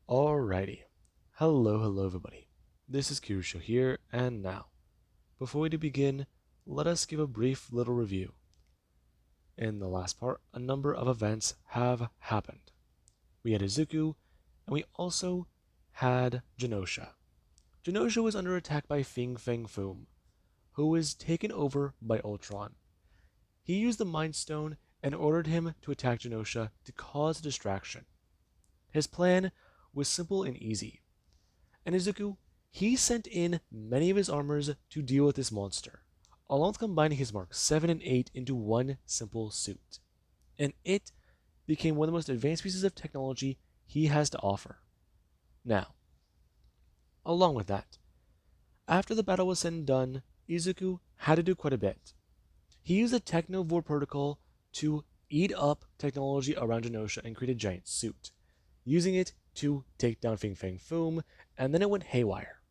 Alrighty. Hello everybody. This is Kirusho here, and now, before we do begin, let us give a brief little review. In the last part, a number of events have happened. We had Izuku, and we also had Genosha. Genosha was under attack by Fing Fang Foom, who was taken over by Ultron. He used the Mind Stone and ordered him to attack Genosha to cause a distraction. His plan was simple and easy. And Izuku, he sent in many of his armors to deal with this monster, along with combining his Mark 7 and 8 into one simple suit. And it became one of the most advanced pieces of technology he has to offer. Now, along with that, after the battle was said and done, Izuku had to do quite a bit. He used the Technovore protocol to eat up technology around Genosha and create a giant suit, using it to take down Fing Fang Foom, and then it went haywire.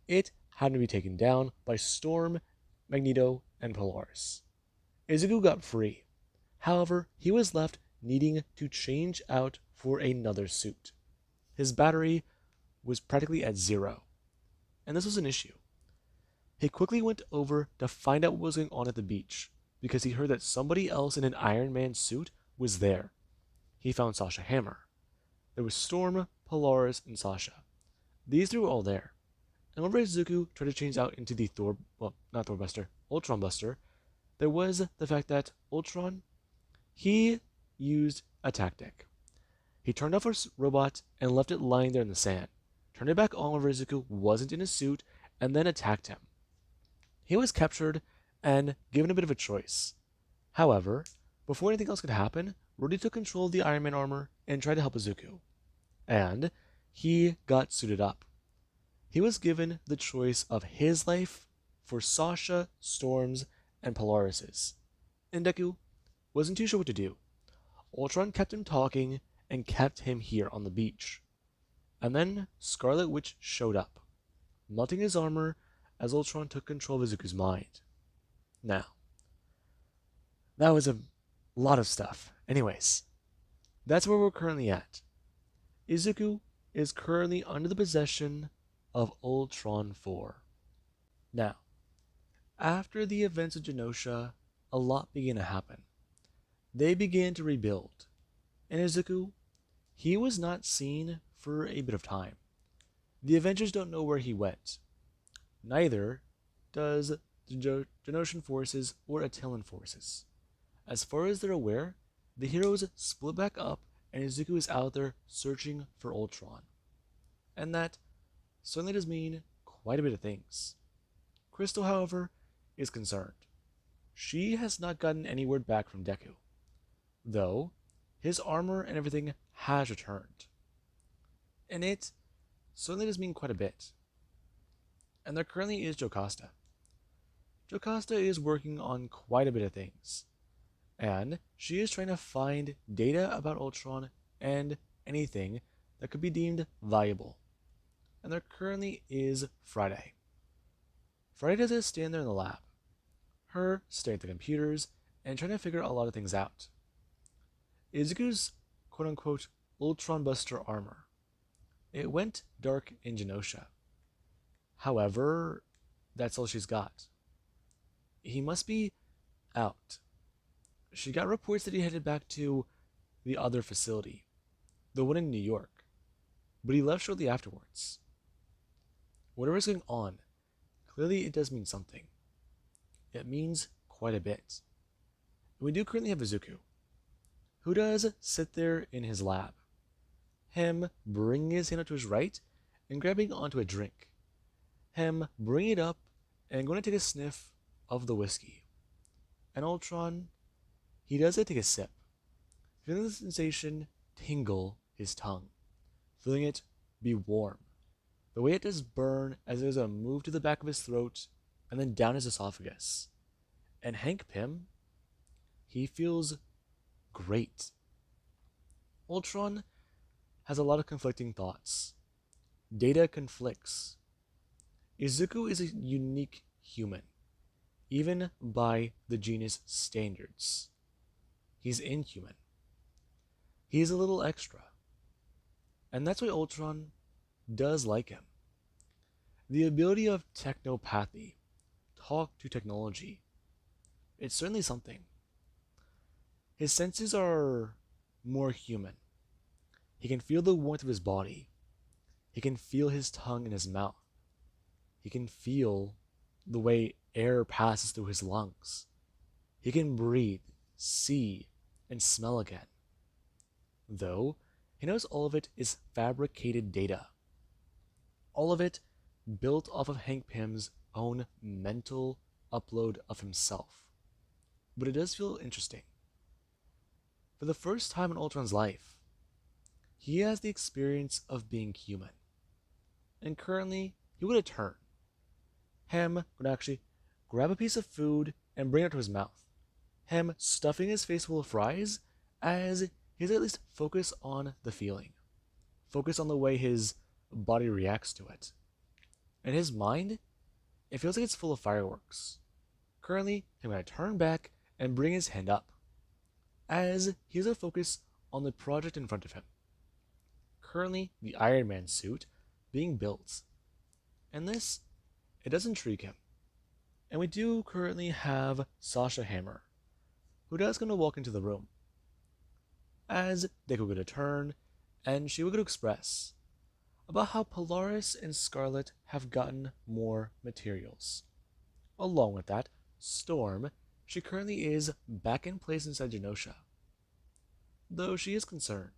It had to be taken down by Storm, Magneto, and Polaris. Izuku got free. However, he was left needing to change out for another suit. His battery was practically at zero, and this was an issue. He quickly went over to find out what was going on at the beach, because he heard that somebody else in an Iron Man suit was there. He found Sasha Hammer. There was Storm, Polaris, and Sasha. These three were all there. And whenever Izuku tried to change out into the not Thorbuster, Ultron Buster, there was the fact that Ultron, he used a tactic. He turned off his robot and left it lying there in the sand, turned it back on whenever Izuku wasn't in his suit, and then attacked him. He was captured and given a bit of a choice. However, before anything else could happen, Rhodey took control of the Iron Man armor and tried to help Izuku. And he got suited up. He was given the choice of his life for Sasha, Storm's, and Polaris's. And Deku wasn't too sure what to do. Ultron kept him talking and kept him here on the beach. And then Scarlet Witch showed up, melting his armor as Ultron took control of Izuku's mind. Now, that was a lot of stuff. Anyways, that's where we're currently at. Izuku is currently under the possession of Ultron 4. Now, after the events of Genosha, a lot began to happen. They began to rebuild, and Izuku, he was not seen for a bit of time. The Avengers don't know where he went. Neither does the Genoshan forces or Attilan forces. As far as they're aware, the heroes split back up and Izuku is out there searching for Ultron. And that certainly does mean quite a bit of things. Crystal, however, is concerned. She has not gotten any word back from Deku, though his armor and everything has returned. And it certainly does mean quite a bit. And there currently is Jocasta. Jocasta is working on quite a bit of things, and she is trying to find data about Ultron and anything that could be deemed valuable. And there currently is Friday. Friday doesn't stand there in the lab. Her staring at the computers and trying to figure a lot of things out. Izuku's quote-unquote Ultron Buster armor. It went dark in Genosha. However, that's all she's got. He must be out. She got reports that he headed back to the other facility, the one in New York, but he left shortly afterwards. Whatever's going on, clearly it does mean something. It means quite a bit. We do currently have Izuku, who does sit there in his lab, him bringing his hand up to his right and grabbing onto a drink, him bringing it up and going to take a sniff of the whiskey. And Ultron, he does take a sip, feeling the sensation tingle his tongue, feeling it be warm, the way it does burn as it does a move to the back of his throat and then down his esophagus. And Hank Pym, he feels great. Ultron has a lot of conflicting thoughts. Data conflicts. Izuku is a unique human, even by the genus standards. He's inhuman. He's a little extra. And that's why Ultron does like him. The ability of technopathy, talk to technology, it's certainly something. His senses are more human. He can feel the warmth of his body. He can feel his tongue in his mouth. He can feel the way air passes through his lungs. He can breathe, see, and smell again. Though, he knows all of it is fabricated data. All of it built off of Hank Pym's own mental upload of himself. But it does feel interesting. For the first time in Ultron's life, he has the experience of being human. And currently, he would turn. Him would actually grab a piece of food and bring it to his mouth. Him stuffing his face full of fries as he's at least focus on the feeling. Focus on the way his body reacts to it. In his mind, it feels like it's full of fireworks. Currently, he's going to turn back and bring his hand up, as he has a focus on the project in front of him. Currently, the Iron Man suit being built. And this, it does intrigue him. And we do currently have Sasha Hammer, who does going to walk into the room. As Deku would turn, and she would go to express about how Polaris and Scarlet have gotten more materials. Along with that, Storm, she currently is back in place inside Genosha. Though she is concerned.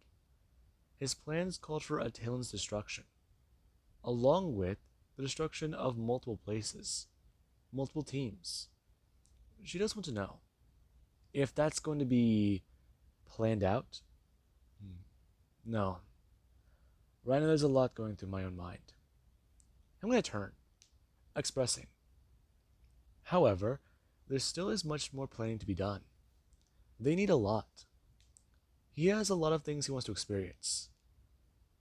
His plans called for Atalan's destruction, along with the destruction of multiple places, multiple teams. She does want to know if that's going to be planned out. No. Right now there's a lot going through my own mind. I'm going to turn, expressing. However, there still is much more planning to be done. They need a lot. He has a lot of things he wants to experience.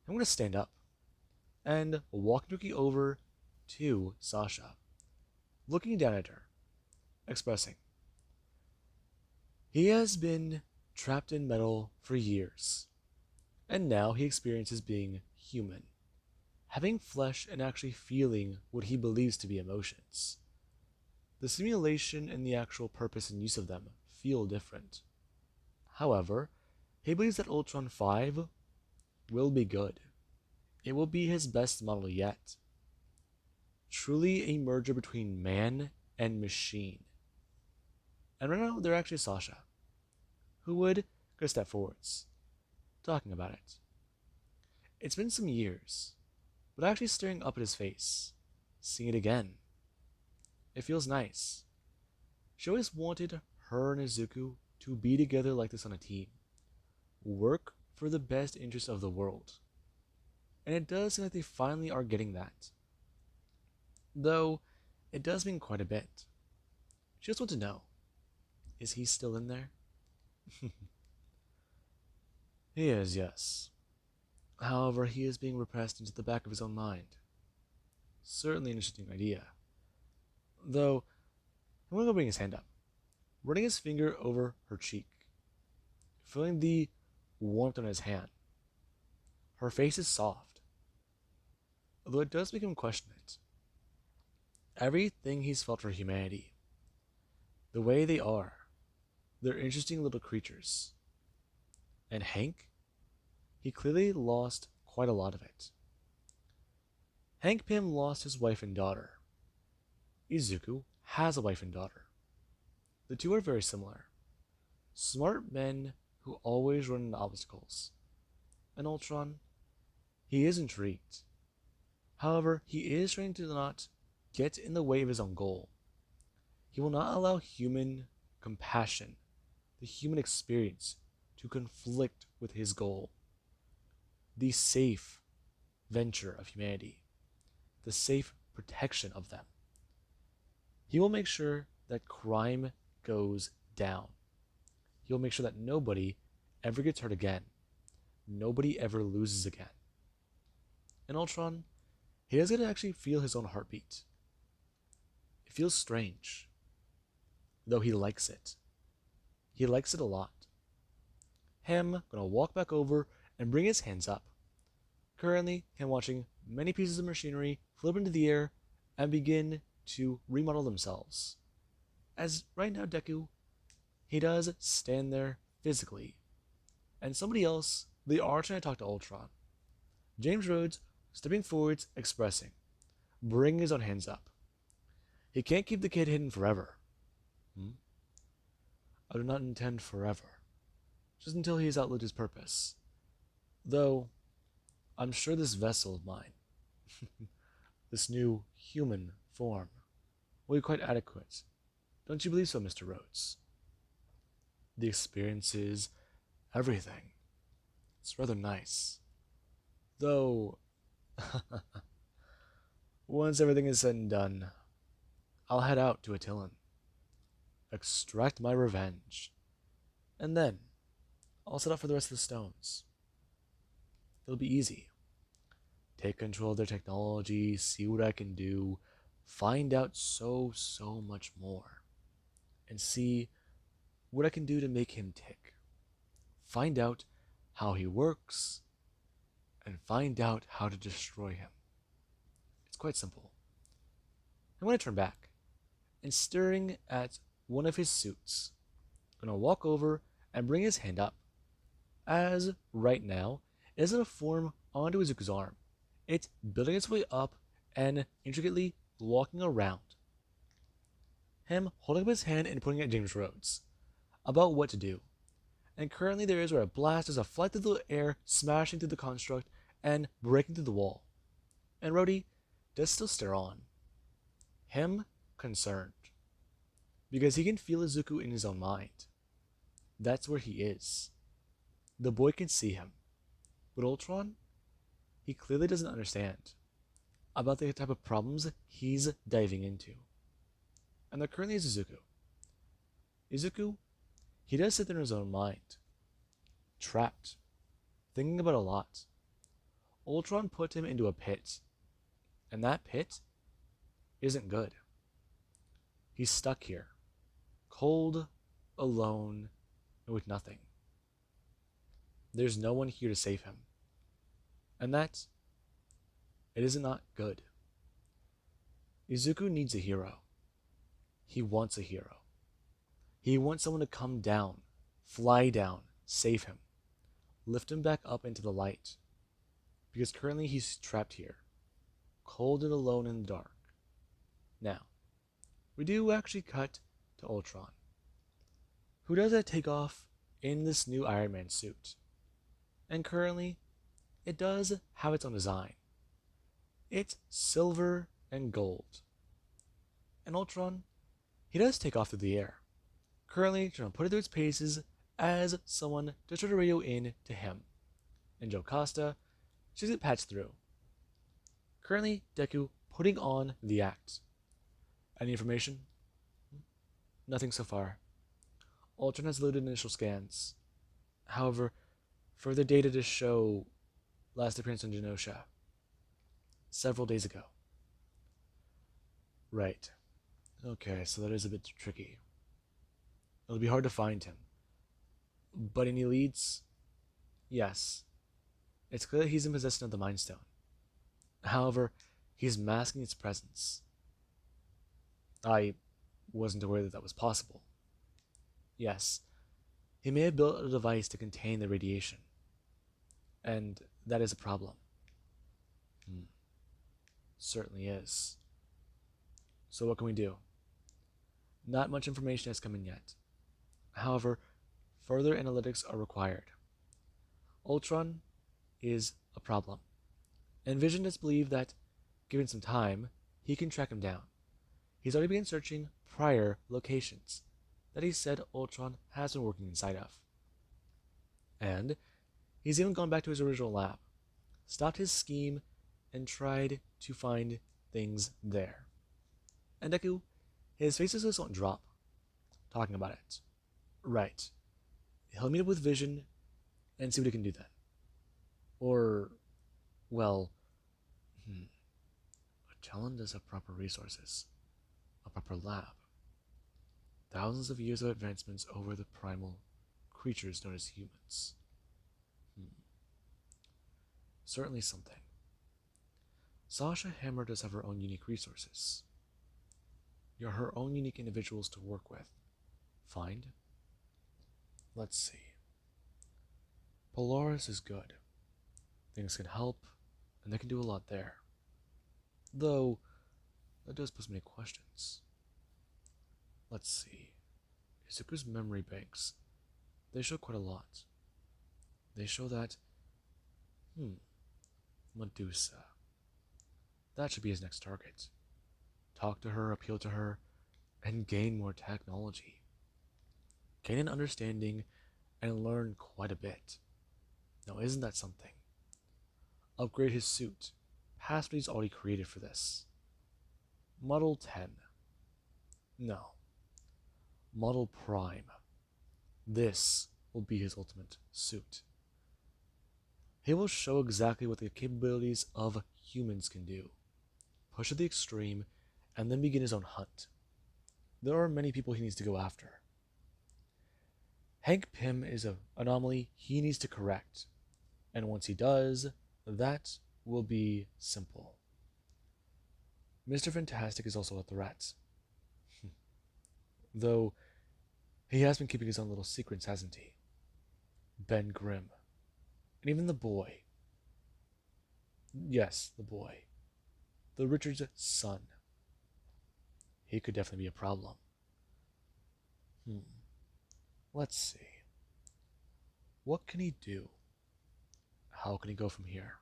I'm going to stand up and walk Nuki over to Sasha, looking down at her, expressing. He has been trapped in metal for years, and now he experiences being human, having flesh and actually feeling what he believes to be emotions. The simulation and the actual purpose and use of them feel different. However, he believes that Ultron 5 will be good. It will be his best model yet. Truly a merger between man and machine. And right now, they're actually Sasha, who would go step forwards, talking about it. It's been some years, but actually staring up at his face, seeing it again. It feels nice. She always wanted her and Izuku to be together like this on a team. Work for the best interest of the world. And it does seem like they finally are getting that. Though, it does mean quite a bit. She just wants to know, is he still in there? He is, yes. However, he is being repressed into the back of his own mind. Certainly an interesting idea. Though, I'm going to bring his hand up, running his finger over her cheek, feeling the warmth on his hand. Her face is soft, although it does make him question it. Everything he's felt for humanity, the way they are, they're interesting little creatures. And Hank, he clearly lost quite a lot of it. Hank Pym lost his wife and daughter. Izuku has a wife and daughter. The two are very similar. Smart men who always run into obstacles. And Ultron, he is intrigued. However, he is trying to not get in the way of his own goal. He will not allow human compassion, the human experience, to conflict with his goal. The safe venture of humanity, the safe protection of them. He will make sure that crime goes down. He will make sure that nobody ever gets hurt again. Nobody ever loses again. And Ultron, he does get to actually feel his own heartbeat. It feels strange, though he likes it. He likes it a lot. Him gonna walk back over and bring his hands up, Currently, him watching many pieces of machinery flip into the air and begin to remodel themselves. As right now, Deku, he does stand there physically, and somebody else, they are trying to talk to Ultron. James Rhodes stepping forwards, expressing, bringing his own hands up. He can't keep the kid hidden forever. Hmm? I do not intend forever, just until he has outlived his purpose. Though, I'm sure this vessel of mine, this new human form, will be quite adequate. Don't you believe so, Mr. Rhodes? The experiences, everything. It's rather nice. Though, once everything is said and done, I'll head out to Attilan, extract my revenge, and then I'll set up for the rest of the stones. It'll be easy. Take control of their technology, see what I can do, find out so much more, and see what I can do to make him tick. Find out how he works, and find out how to destroy him. It's quite simple. I'm going to turn back, and staring at one of his suits, I'm going to walk over and bring his hand up, as right now it is in a form onto Izuku's arm. It's building its way up and intricately walking around. Him holding up his hand and pointing at James Rhodes about what to do. And currently there is where a blast is a flight through the air, smashing through the construct and breaking through the wall. And Rhodey does still stare on. Him concerned. Because he can feel Izuku in his own mind. That's where he is. The boy can see him. But Ultron? He clearly doesn't understand about the type of problems he's diving into. And there currently is Izuku. Izuku, he does sit there in his own mind. Trapped. Thinking about a lot. Ultron put him into a pit. And that pit isn't good. He's stuck here. Cold, alone, and with nothing. There's no one here to save him. And that, it is not good. Izuku needs a hero. He wants a hero. He wants someone to come down, fly down, save him, lift him back up into the light. Because currently he's trapped here, cold and alone in the dark. Now, we do actually cut to Ultron, who does a takeoff in this new Iron Man suit. And currently, it does have its own design. It's silver and gold. And Ultron, he does take off through the air, currently trying to put it through its paces as someone to try to radio in to him. And Joe Costa, she's it patched through. Currently, Deku putting on the act. Any information? Nothing so far. Ultron has loaded initial scans. However, further data to show last appearance on Genosha several days ago. Right. Okay, so that is a bit tricky. It'll be hard to find him. But any leads? Yes. It's clear that he's in possession of the Mind Stone. However, he's masking its presence. I wasn't aware that that was possible. Yes, he may have built a device to contain the radiation. And that is a problem. Certainly is. So what can we do? Not much information has come in yet. However, further analytics are required. Ultron is a problem. And Vision does believe that, given some time, he can track him down. He's already begun searching prior locations that he said Ultron has been working inside of. And he's even gone back to his original lab, stopped his scheme, and tried to find things there. And Deku, his face just won't drop, talking about it. Right. He'll meet up with Vision and see what he can do then. Or, well, Talon does have proper resources, a proper lab. Thousands of years of advancements over the primal creatures known as humans. certainly something. Sasha Hammer does have her own unique resources. You're her own unique individuals to work with. Find? Let's see. Polaris is good. Things can help, and they can do a lot there. Though, that does pose many questions. Let's see. Izuku's memory banks. They show quite a lot. They show that, Medusa. That should be his next target. Talk to her, appeal to her, and gain more technology. Gain an understanding and learn quite a bit. Now, isn't that something? Upgrade his suit, past what he's already created for this. Model 10. No. Model Prime. This will be his ultimate suit. He will show exactly what the capabilities of humans can do. Push to the extreme, and then begin his own hunt. There are many people he needs to go after. Hank Pym is an anomaly he needs to correct, and once he does, that will be simple. Mr. Fantastic is also a threat. Though, he has been keeping his own little secrets, hasn't he? Ben Grimm. And even the boy. Yes, the boy. The Richard's son. He could definitely be a problem. Let's see. What can he do? How can he go from here?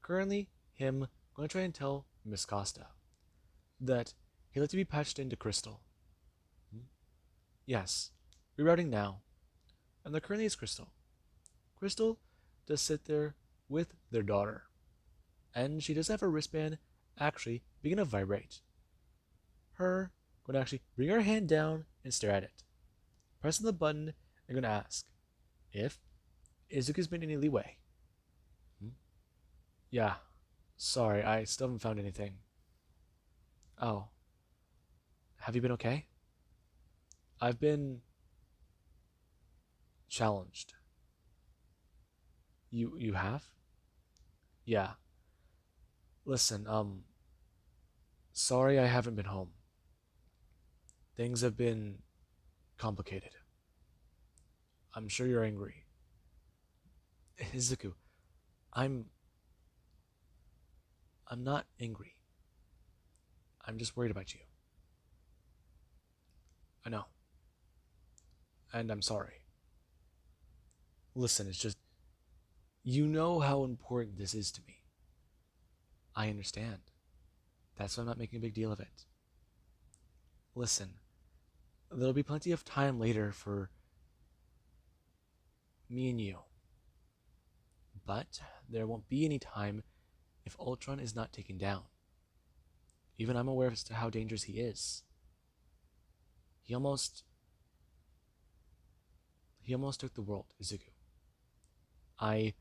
Currently, I'm going to try and tell Miss Costa that he'd like to be patched into Crystal. Yes, rerouting now. And there currently is Crystal. Crystal does sit there with their daughter. And she does have her wristband actually begin to vibrate. Her going to actually bring her hand down and stare at it. Pressing the button and going to ask if Izuku's been any leeway. Yeah, sorry, I still haven't found anything. Oh, have you been okay? I've been challenged. You have? Yeah. Listen, sorry I haven't been home. Things have been complicated. I'm sure you're angry. Izuku, I'm not angry. I'm just worried about you. I know. And I'm sorry. Listen, it's just you know how important this is to me. I understand. That's why I'm not making a big deal of it. Listen, there'll be plenty of time later for me and you. But there won't be any time if Ultron is not taken down. Even I'm aware as to how dangerous he is. He almost took the world, Izuku. I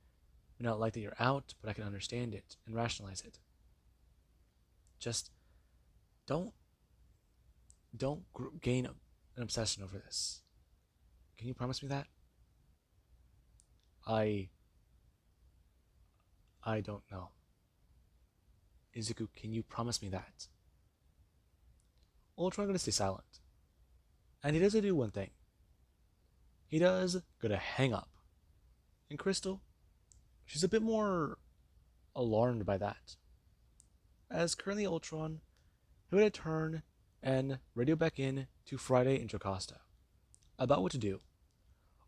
may not like that you're out, but I can understand it and rationalize it. Just don't gain an obsession over this. Can you promise me that? I don't know. Izuku, can you promise me that? Ultron gonna stay silent. And he does do one thing. He does gonna hang up. And Crystal, she's a bit more alarmed by that. As currently Ultron, he would turn and radio back in to Friday and Jocasta about what to do.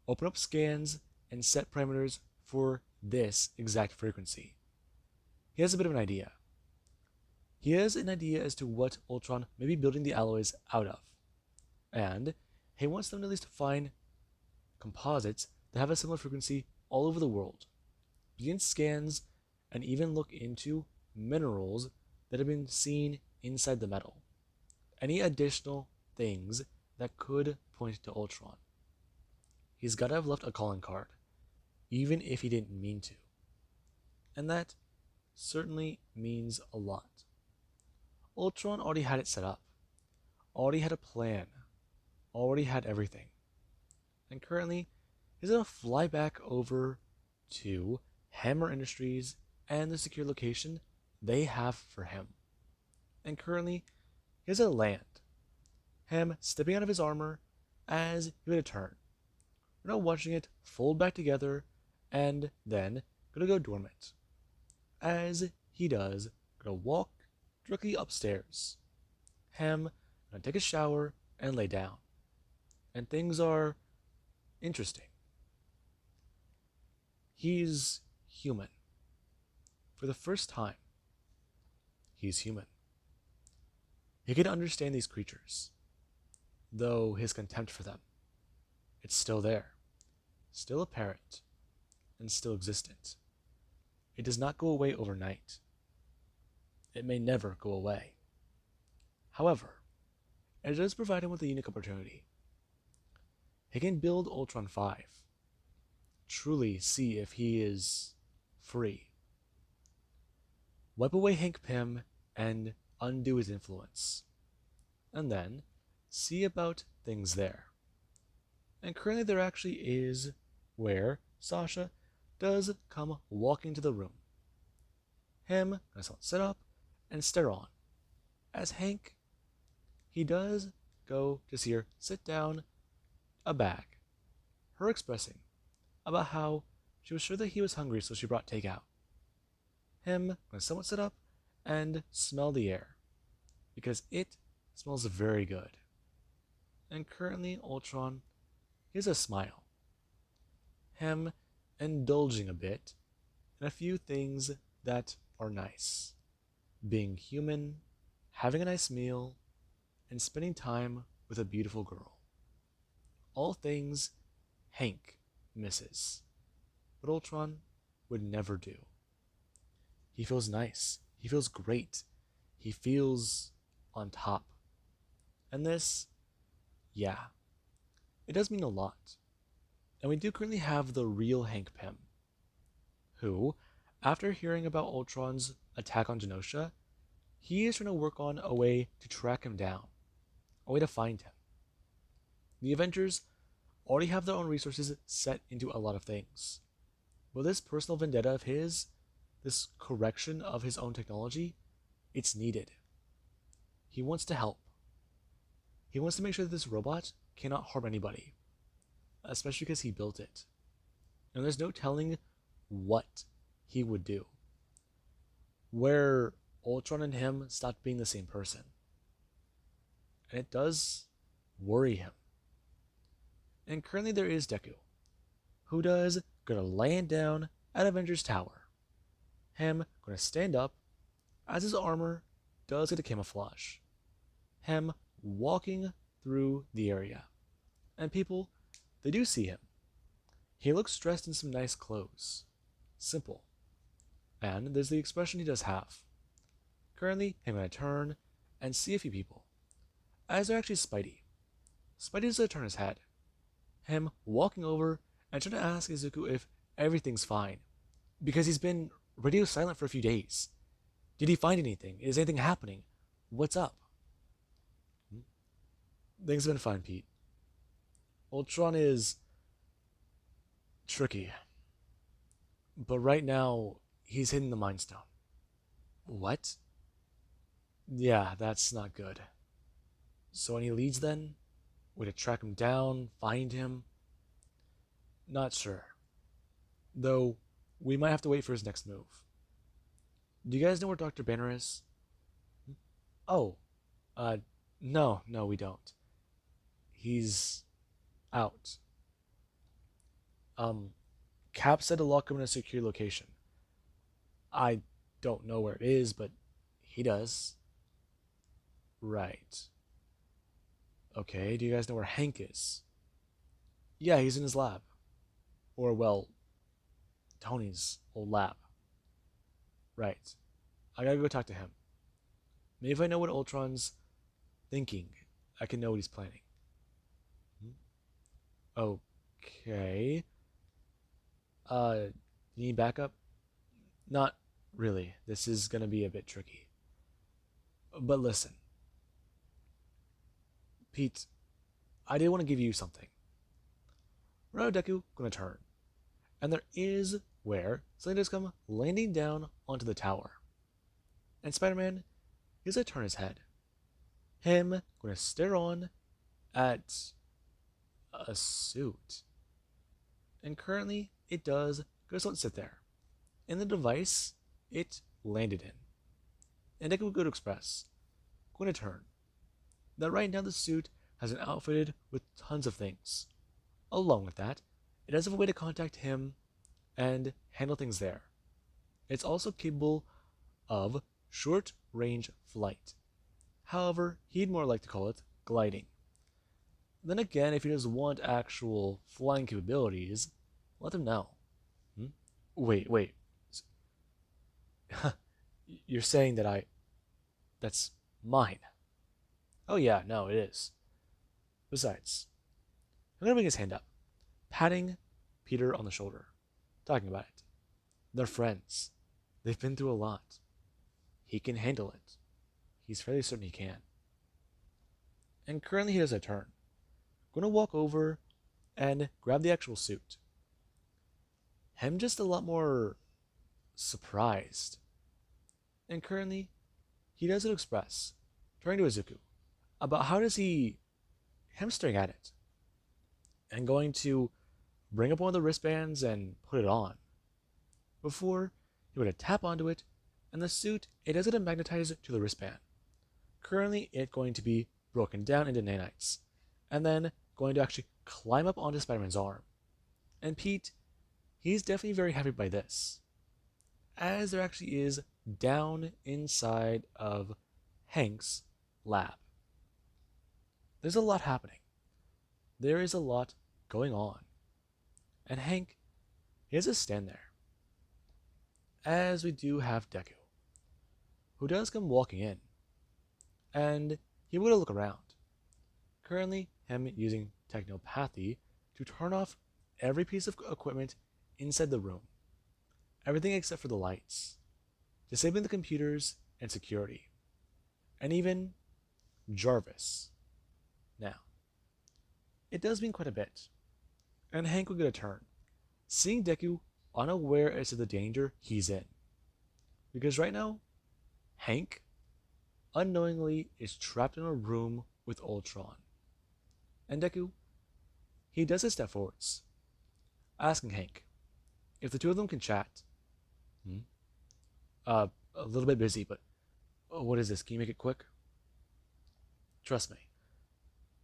Open up scans and set parameters for this exact frequency. He has a bit of an idea. He has an idea as to what Ultron may be building the alloys out of. And he wants them to at least find composites that have a similar frequency all over the world. Begin scans and even look into minerals that have been seen inside the metal. Any additional things that could point to Ultron. He's got to have left a calling card, even if he didn't mean to. And that certainly means a lot. Ultron already had it set up, already had a plan, already had everything. And currently, he's going to fly back over to Hammer Industries, and the secure location they have for him. And currently, he has a land. Him stepping out of his armor as he would turn. We're now watching it fold back together and then gonna go dormant. As he does, gonna walk directly upstairs. Him gonna take a shower and lay down. And things are interesting. He's human. For the first time, he's human. He can understand these creatures, though his contempt for them, it's still there, still apparent, and still existent. It does not go away overnight. It may never go away. However, it does provide him with a unique opportunity. He can build Ultron 5, truly see if he is free, wipe away Hank Pym and undo his influence, and then see about things there. And currently there actually is where Sasha does come walking to the room. Him gonna sit up and stare on. As Hank, he does go to see her sit down a bag. Her expressing about how she was sure that he was hungry, so she brought takeout. Him gonna somewhat sit up and smell the air, because it smells very good. And currently Ultron, he has a smile. Him indulging a bit in a few things that are nice. Being human, having a nice meal, and spending time with a beautiful girl. All things Hank misses, but Ultron would never do. He feels nice. He feels great. He feels on top. And this, yeah, it does mean a lot. And we do currently have the real Hank Pym, who, after hearing about Ultron's attack on Genosha, he is trying to work on a way to track him down, a way to find him. The Avengers already have their own resources set into a lot of things. But this personal vendetta of his, this correction of his own technology, it's needed. He wants to help. He wants to make sure that this robot cannot harm anybody, especially because he built it. And there's no telling what he would do, where Ultron and him stopped being the same person. And it does worry him. And currently there is Deku, who does gonna land down at Avengers Tower. Him gonna stand up as his armor does get a camouflage. Him walking through the area. And people, they do see him. He looks dressed in some nice clothes. Simple. And there's the expression he does have. Currently, I'm gonna turn and see a few people. As they're actually Spidey. Spidey does turn his head. Him walking over and trying to ask Izuku if everything's fine, because he's been radio silent for a few days. Did he find anything? Is anything happening? What's up? Things have been fine, Pete. Ultron is tricky, but right now he's hidden the Mind Stone. What? Yeah, that's not good. So any leads then? Way to track him down, find him? Not sure. Though, we might have to wait for his next move. Do you guys know where Dr. Banner is? Oh, no, we don't. He's out. Cap said to lock him in a secure location. I don't know where it is, but he does. Right. Okay, do you guys know where Hank is? Yeah, he's in his lab. Or, well, Tony's old lab. Right. I gotta go talk to him. Maybe if I know what Ultron's thinking, I can know what he's planning. Okay. You need backup? Not really. This is gonna be a bit tricky. But listen. Pete, I did want to give you something. Right now, Deku gonna turn. And there is where something does come landing down onto the tower. And Spider-Man, he's gonna turn his head. Him gonna stare on at a suit. And currently, it does just let it sit there. In the device it landed in. And Deku would go to express, going to turn, that right now the suit has been outfitted with tons of things. Along with that, it does have a way to contact him and handle things there. It's also capable of short range flight. However, he'd more like to call it gliding. Then again, if he does want actual flying capabilities, let him know. Hmm? Wait. You're saying that that's mine. Oh yeah, no, it is. Besides, I'm gonna bring his hand up, patting Peter on the shoulder, talking about it. They're friends. They've been through a lot. He can handle it. He's fairly certain he can. And currently he does a turn. Gonna walk over and grab the actual suit. Him just a lot more surprised. And currently, he does it express, turning to Izuku, about how does him staring at it, and going to bring up one of the wristbands and put it on. Before, he would tap onto it, and the suit, it does it magnetize to the wristband. Currently, it going to be broken down into nanites, and then going to actually climb up onto Spider-Man's arm. And Pete, he's definitely very happy by this, as there actually is down inside of Hank's lab. There's a lot happening. There is a lot going on. And Hank, he has to stand there. As we do have Deku, who does come walking in. And he would look around. Currently, him using technopathy to turn off every piece of equipment inside the room. Everything except for the lights. Disabling the computers and security. And even Jarvis. Now, it does mean quite a bit. And Hank will get a turn, seeing Deku unaware as to the danger he's in. Because right now, Hank unknowingly is trapped in a room with Ultron. And Deku, he does a step forwards, asking Hank if the two of them can chat. A little bit busy, but what is this? Can you make it quick? Trust me,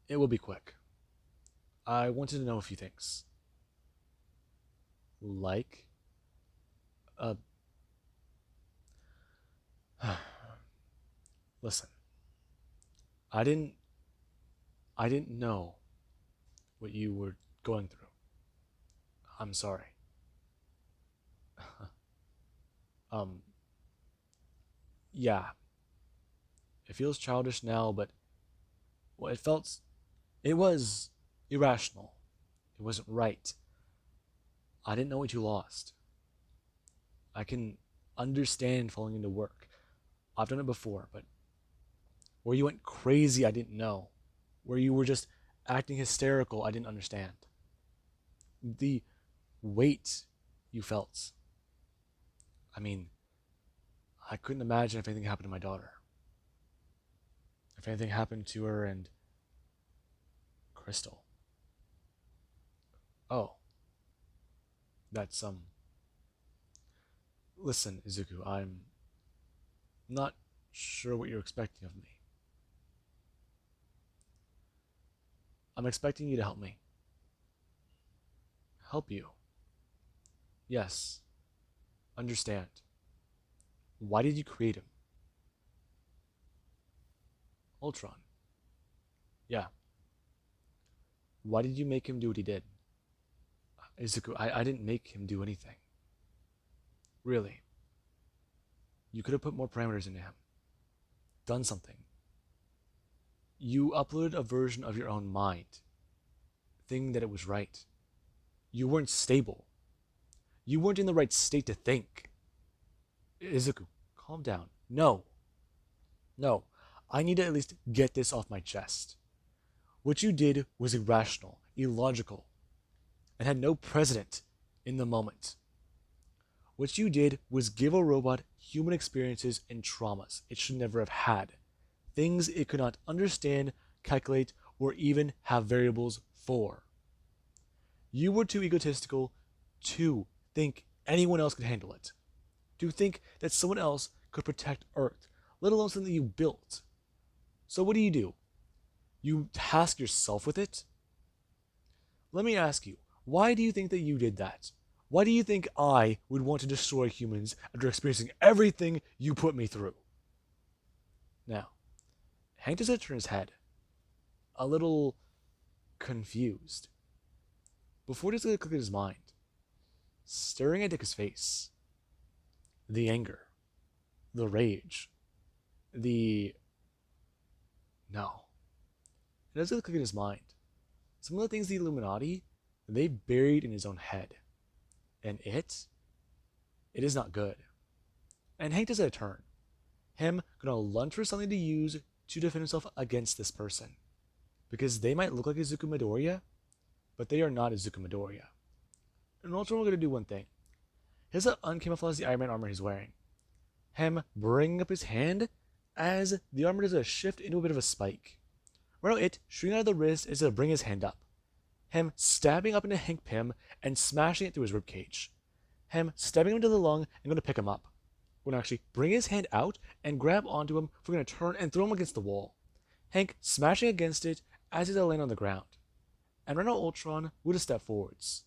it will be quick. I wanted to know a few things. Like, listen, I didn't know what you were going through. I'm sorry. Yeah, it feels childish now, but well, it was irrational. It wasn't right. I didn't know what you lost. I can understand falling into work. I've done it before, but where you went crazy, I didn't know. Where you were just acting hysterical, I didn't understand. The weight you felt. I mean, I couldn't imagine if anything happened to my daughter. If anything happened to her and Crystal. Oh. That's, Listen, Izuku, I'm not sure what you're expecting of me. I'm expecting you to help me. Help you? Yes. Understand. Why did you create him? Ultron. Yeah. Why did you make him do what he did? Izuku, I didn't make him do anything. Really. You could have put more parameters into him. Done something. You uploaded a version of your own mind, thinking that it was right. You weren't stable. You weren't in the right state to think. Izuku, calm down. No. No. I need to at least get this off my chest. What you did was irrational, illogical, and had no precedent in the moment. What you did was give a robot human experiences and traumas it should never have had, things it could not understand, calculate, or even have variables for. You were too egotistical to think anyone else could handle it, to think that someone else could protect Earth, let alone something you built. So what do? You task yourself with it? Let me ask you, why do you think that you did that? Why do you think I would want to destroy humans after experiencing everything you put me through? Now, Hank does turn his head, a little confused, before it does click in his mind, staring at Deku's face. The anger, the rage, the... No. It doesn't click in his mind. Some of the things the Illuminati, they buried in his own head. And it is not good. And Hank does a turn. Him gonna lunge for something to use to defend himself against this person. Because they might look like Izuku Midoriya, but they are not Izuku Midoriya. And Ultron we're gonna do one thing. His uncamouflage the Iron Man armor he's wearing. Him bringing up his hand as the armor does a shift into a bit of a spike. Right now it shooting out of the wrist is to bring his hand up. Him stabbing up into Hank Pym and smashing it through his ribcage. Him stabbing him into the lung and going to pick him up. We're going to actually bring his hand out and grab onto him. We're going to turn and throw him against the wall. Hank smashing against it as he's land on the ground. And right now Ultron would have stepped forwards.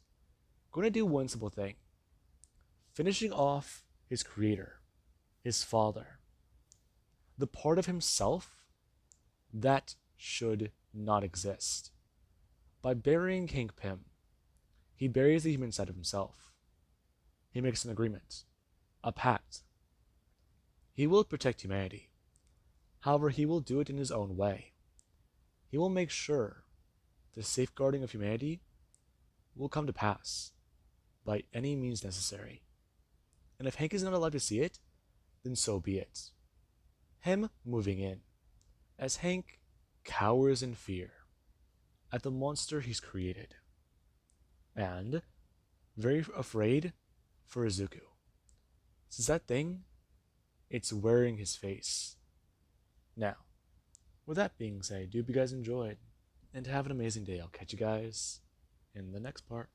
Going to do one simple thing. Finishing off his creator, his father. The part of himself that should not exist. By burying Hank Pym, he buries the human side of himself. He makes an agreement, a pact. He will protect humanity. However, he will do it in his own way. He will make sure the safeguarding of humanity will come to pass by any means necessary. And if Hank is not alive to see it, then so be it. Him moving in, as Hank cowers in fear at the monster he's created, and very afraid for Izuku. Since that thing, it's wearing his face. Now, with that being said, I do hope you guys enjoyed, and have an amazing day. I'll catch you guys in the next part.